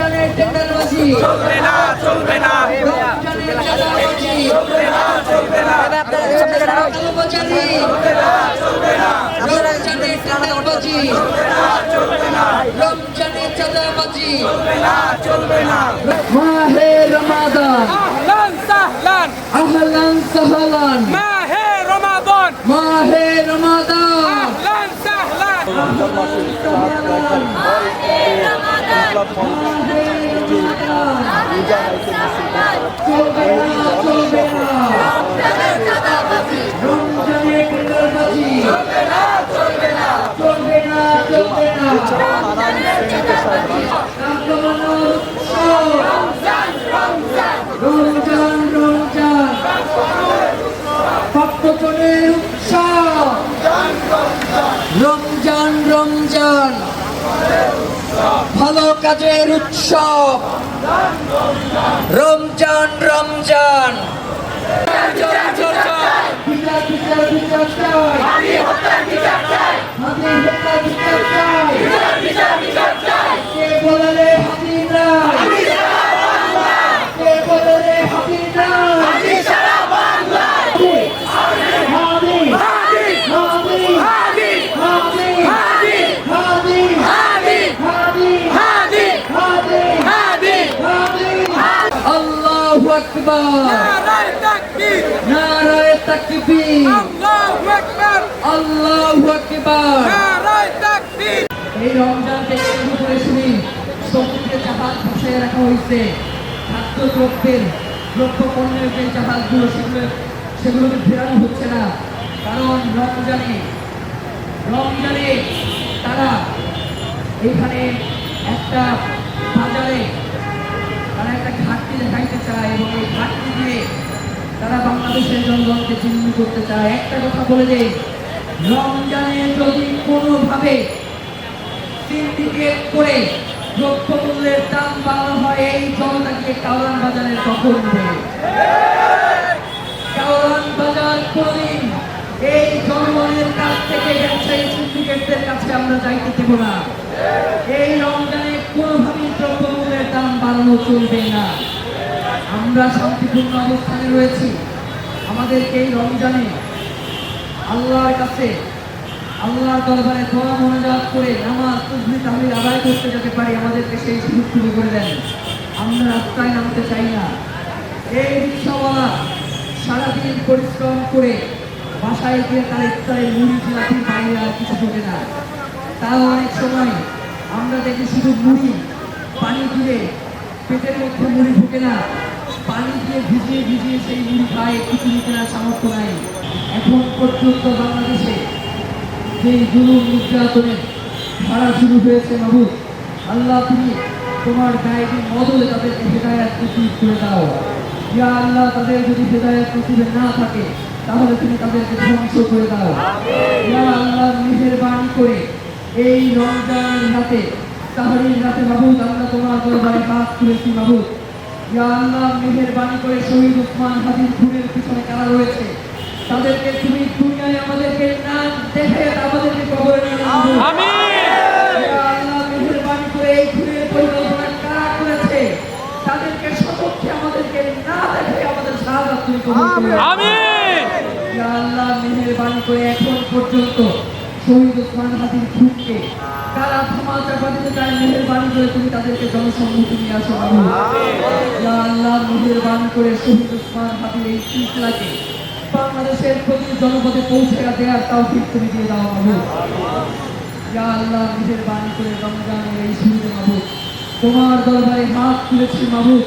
রমজানের টেন্ডারবাজি চলবে না, চলবে না, রমজানের চাঁদাবাজি চলবে না, চলবে না, কালোবাজারি চলবে না, চলবে না, রমজানের টেন্ডারবাজি চলবে না, রমজানের চাঁদাবাজি চলবে না, চলবে না। মাহে রমাদান আহলান সাহলান আহলান সাহলান মাহে রমাদান, মাহে রমাদান আহলান সাহলান। চলবে না চলবে না রমজানের টেন্ডারবাজি চলবে না চলবে না কামকামানোর উৎসব রমজান রমজান ভক্তজনের উৎসব রমজান রমজান ভালো কাজের উৎসব রমজান রমজান বিচার বিচার বিচার চাই হাতির হত্যা বিচার চাই কে বলে রে হাতির রায় কে বলে রে হাতির রায় হাতি হাতি হাতি আল্লাহু আকবার নারায়ে তাকবীর, নারায়ে তাকবীর আল্লাহু আকবার, আল্লাহু আকবার নারায়ে তাকবীর। এই রমজান থেকে শুরু করে শুনি সমুদ্রে জাহাজ বসায় রাখা হয়েছে খাদ্য দ্রব্য পণ্যের যে জাহাজগুলো সেগুলোকে ফেরানো হচ্ছে না কারণ রমজানে তারা এখানে একটা বাজারে তারা একটা ঘাটতি দেখাইতে চায় এবং এই ঘাটতি দিয়ে তারা বাংলাদেশের জনগণকে চিহ্নিত করতে চায়। একটা কথা বলে দেই, রমজানে যদি কোনোভাবে সিন্ডিকেট করে দ্রব্যমূল্যের দাম বাড়ানো হয় এই জনতাকে কাউরান বাজারের দখল নেবে। কাউরান বাজার কোনদিন এই জনগণের কাছ থেকে ব্যবসায়ী সিন্ডিকেটদের কাছে আমরা যাইতে দেব না। এই রমজানে কোনোভাবেই দ্রব্যমূল্যের দাম বাড়ানো চলবে না। আমরা শান্তিপূর্ণ অবস্থানে রয়েছি। আমাদেরকে এই রমজানে আল্লাহর কাছে আল্লাহর দরবারে দোয়া মোনাজাত করে নামাজ তাসবিহ তাহলিল আদায় করতে যেতে পারি, আমাদেরকে সেই সুযোগ শুরু করে দেন। আমরা রাস্তায় নামতে চাই না। এই রিক্সাওয়ালা সারাদিন পরিশ্রম করে বাসায় গিয়ে তার ইফতারের মুড়ি জিলাপির বাইরে আর কিছু ঢোকে না। তাও অনেক সময় আমরা দেখি শুধু মুড়ি পানি দিয়ে পেটের মধ্যে মুড়ি ঢোকে না, পানি দিয়ে ভিজিয়ে ভিজিয়ে সেই মুড়ি খায়, খিচুড়ি কেনার সামর্থ্য নাই। এখন পর্যন্ত বাংলাদেশে যেই জুলুম নির্যাতনের ধারা শুরু হয়েছে মাহবুব আল্লাহ, তুমি তোমার গায়েবী বদলে তাদেরকে হেদায়েত নসিব করে দাও। ইয়া আল্লাহ, তাদের যদি হেদায়েত নসিবে না থাকে তাহলে তুমি তাদেরকে ধ্বংস করে দাও। ইয়া আল্লাহ, মেহেরবানি করে এই রমজানের রাতে তাহরির রাতে মাহবুব আমরা তোমার দরবারে হাত তুলেছি মাহবুব। ইয়া আল্লাহ, মেহেরবানি করে শহীদ ওসমান হাদির খুনের পিছনে কারা রয়েছে তাদেরকে তুমি দুনিয়ায় আমাদেরকে না দেখে আমাদেরকে কবরে নিয়ে যাও আমিন। ইয়া আল্লাহ, মেহেরবানি করে এই খুনের পরিকল্পনা কারা করেছে তাদেরকে সপক্ষে আমাদেরকে না দেখে আমাদের শাহাদাত তুমি কবুল করে নাও। আমিন। ইয়া আল্লাহ, মেহেরবানি করে এখন পর্যন্ত শহীদ ওসমান হাদির খুনকে কারা থামা চাপা দিতে চায়, মেহেরবানি করে তুমি তাদেরকে জনসম্মুখে নিয়ে আসো মাহবুব। ইয়া আল্লাহ, মেহেরবানি করে শহীদ ওসমান হাদির এই সিলসিলাকে বাংলাদেশের প্রতি জনপদে পৌঁছে দেওয়ার তৌফিক তুমি দিয়ে দাও মাহবুব। ইয়া আল্লাহ, মেহেরবানি করে রমজানের এই শুরুতে মাহবুব তোমার দরবারে হাত তুলেছি মাহবুব,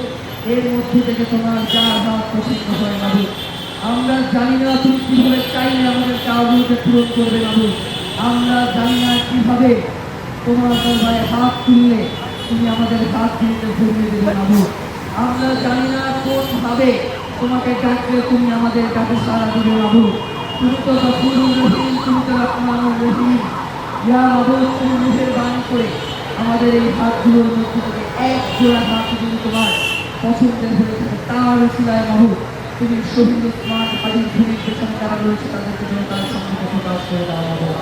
এর মধ্যে থেকে তোমার যা হাত পছন্দ হয় মাহবুব। আমরা জানি না তুমি কিভাবে চাইলে আমাদের চাওয়াগুলোকে পূরণ করবে মাহবুব। আমরা জানি না কিভাবে তোমার দরবারে হাত তুললে তুমি আমাদের হাত দিতে ভরিয়ে দেবে মাহবুব। আমরা জানি না কোনভাবে তোমাকে ডাকলে তুমি আমাদের কাছে সাড়া দিবে মাহবুব। তুমি তো গফুরুর রহিম, তুমি তো রহমানুর রহিম। ইয়া মাহবুব, তুমি মেহেরবানি করে আমাদের এই হাতগুলোর মধ্যে থেকে এক জোড়া হাত যদি তোমার পছন্দের হয়ে থাকে তার উসিলায় মাহবুব তুমি শহীদ ওসমান হাদির খুনের পেছনে যারা রয়েছে তাদেরকে তার সম্মুখে প্রকাশ করে দাও মাহবুব।